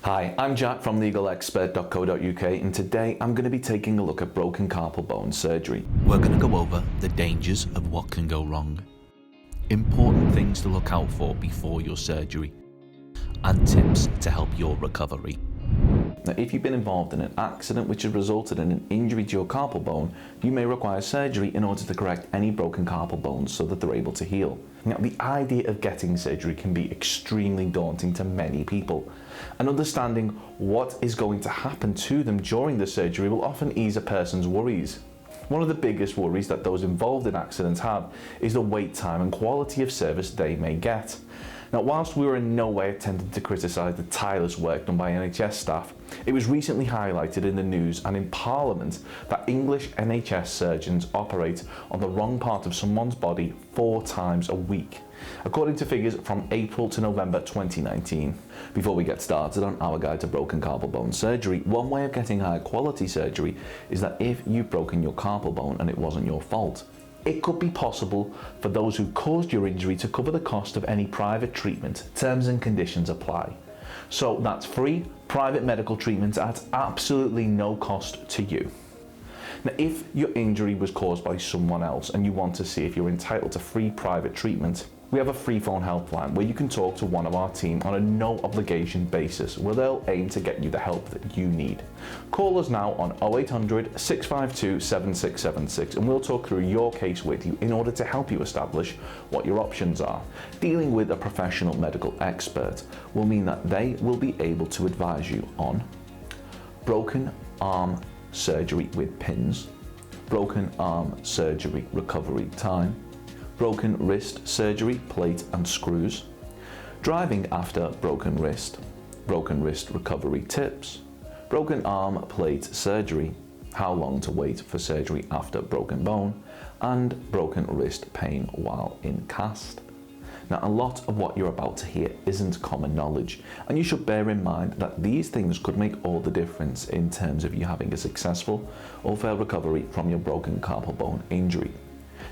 Hi, I'm Jack from legalexpert.co.uk and today I'm going to be taking a look at broken carpal bone surgery. We're going to go over the dangers of what can go wrong, important things to look out for before your surgery, and tips to help your recovery. Now, if you've been involved in an accident which has resulted in an injury to your carpal bone, you may require surgery in order to correct any broken carpal bones so that they're able to heal. Now, the idea of getting surgery can be extremely daunting to many people, and understanding what is going to happen to them during the surgery will often ease a person's worries. One of the biggest worries that those involved in accidents have is the wait time and quality of service they may get. Now, whilst we were in no way attempting to criticise the tireless work done by NHS staff, it was recently highlighted in the news and in Parliament that English NHS surgeons operate on the wrong part of someone's body 4 times a week, according to figures from April to November 2019. Before we get started on our guide to broken carpal bone surgery, one way of getting high quality surgery is that if you've broken your carpal bone and it wasn't your fault, it could be possible for those who caused your injury to cover the cost of any private treatment. Terms and conditions apply. So that's free private medical treatment at absolutely no cost to you. Now, if your injury was caused by someone else and you want to see if you're entitled to free private treatment, we have a free phone helpline where you can talk to one of our team on a no obligation basis, where they'll aim to get you the help that you need. Call us now on 0800 652 7676 and we'll talk through your case with you in order to help you establish what your options are. Dealing with a professional medical expert will mean that they will be able to advise you on broken arm surgery with pins, broken arm surgery recovery time, broken wrist surgery, plate and screws, driving after broken wrist recovery tips, broken arm plate surgery, how long to wait for surgery after broken bone, and broken wrist pain while in cast. Now, a lot of what you're about to hear isn't common knowledge, and you should bear in mind that these things could make all the difference in terms of you having a successful or failed recovery from your broken carpal bone injury.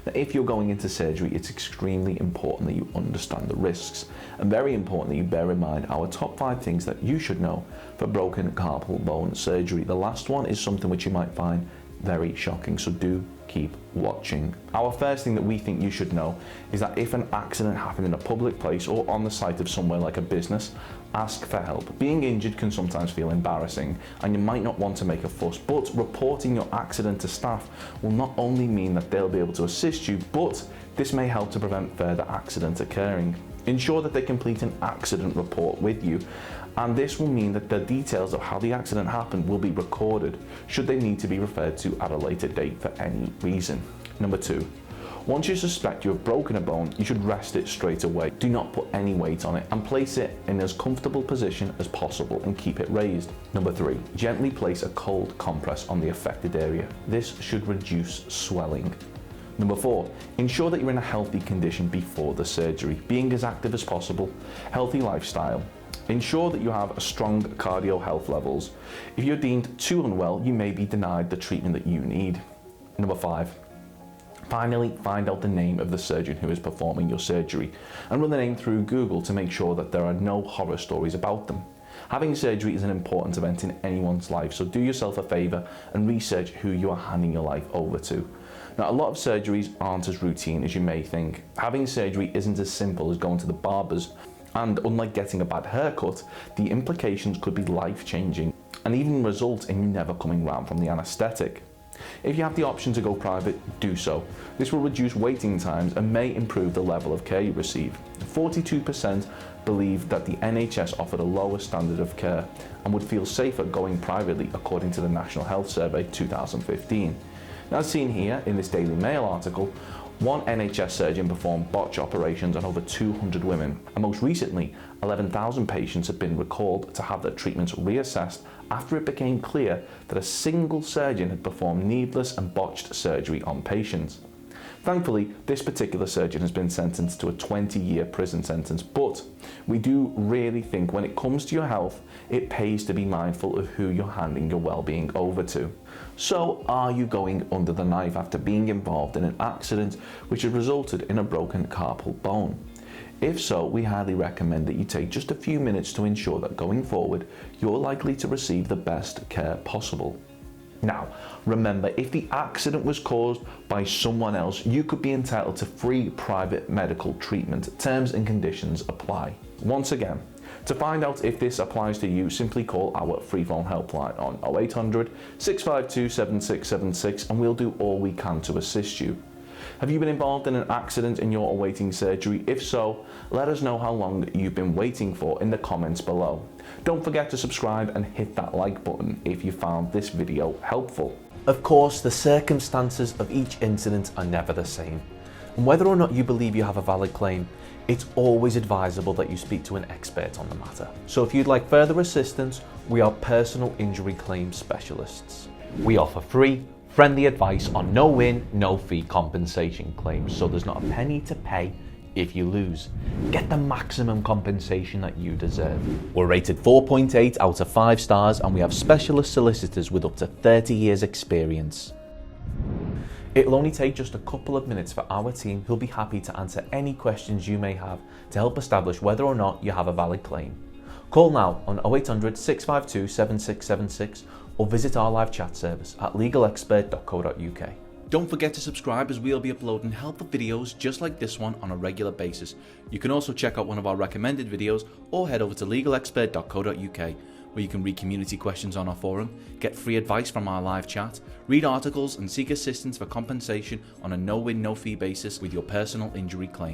Now, if you're going into surgery, it's extremely important that you understand the risks, and very important that you bear in mind our top 5 things that you should know for broken carpal bone surgery. The last one is something which you might find very shocking, so do keep watching. Our first thing that we think you should know is that if an accident happened in a public place or on the site of somewhere like a business, ask for help. Being injured can sometimes feel embarrassing and you might not want to make a fuss, but reporting your accident to staff will not only mean that they'll be able to assist you, but this may help to prevent further accidents occurring. Ensure that they complete an accident report with you, and this will mean that the details of how the accident happened will be recorded should they need to be referred to at a later date for any reason. Number 2, once you suspect you have broken a bone, you should rest it straight away. Do not put any weight on it and place it in as comfortable position as possible and keep it raised. Number 3, gently place a cold compress on the affected area. This should reduce swelling. Number 4, ensure that you're in a healthy condition before the surgery, being as active as possible, healthy lifestyle. Ensure that you have a strong cardio health levels. If you're deemed too unwell, you may be denied the treatment that you need. Number 5, finally find out the name of the surgeon who is performing your surgery and run the name through Google to make sure that there are no horror stories about them. Having surgery is an important event in anyone's life, so do yourself a favour and research who you are handing your life over to. Now, a lot of surgeries aren't as routine as you may think. Having surgery isn't as simple as going to the barber's, and unlike getting a bad haircut, the implications could be life-changing and even result in you never coming round from the anaesthetic. If you have the option to go private, do so. This will reduce waiting times and may improve the level of care you receive. 42% believe that the NHS offered a lower standard of care and would feel safer going privately, according to the National Health Survey 2015. Now, as seen here in this Daily Mail article, one NHS surgeon performed botch operations on over 200 women, and most recently, 11,000 patients have been recalled to have their treatments reassessed after it became clear that a single surgeon had performed needless and botched surgery on patients. Thankfully, this particular surgeon has been sentenced to a 20-year prison sentence, but we do really think when it comes to your health, it pays to be mindful of who you're handing your well-being over to. So, are you going under the knife after being involved in an accident which has resulted in a broken carpal bone? If so, we highly recommend that you take just a few minutes to ensure that going forward, you're likely to receive the best care possible. Now, remember, if the accident was caused by someone else, you could be entitled to free private medical treatment. Terms and conditions apply. Once again, to find out if this applies to you, simply call our free phone helpline on 0800 652 7676 and we'll do all we can to assist you. Have you been involved in an accident and you're awaiting surgery? If so, let us know how long you've been waiting for in the comments below. Don't forget to subscribe and hit that like button if you found this video helpful. Of course, the circumstances of each incident are never the same. And whether or not you believe you have a valid claim, it's always advisable that you speak to an expert on the matter. So if you'd like further assistance, we are personal injury claim specialists. We offer free, friendly advice on no win, no fee compensation claims, so there's not a penny to pay if you lose. Get the maximum compensation that you deserve. We're rated 4.8 out of 5 stars and we have specialist solicitors with up to 30 years experience. It'll only take just a couple of minutes for our team who'll be happy to answer any questions you may have to help establish whether or not you have a valid claim. Call now on 0800 652 7676 or visit our live chat service at legalexpert.co.uk. Don't forget to subscribe as we'll be uploading helpful videos just like this one on a regular basis. You can also check out one of our recommended videos or head over to legalexpert.co.uk where you can read community questions on our forum, get free advice from our live chat, read articles and seek assistance for compensation on a no-win, no-fee basis with your personal injury claim.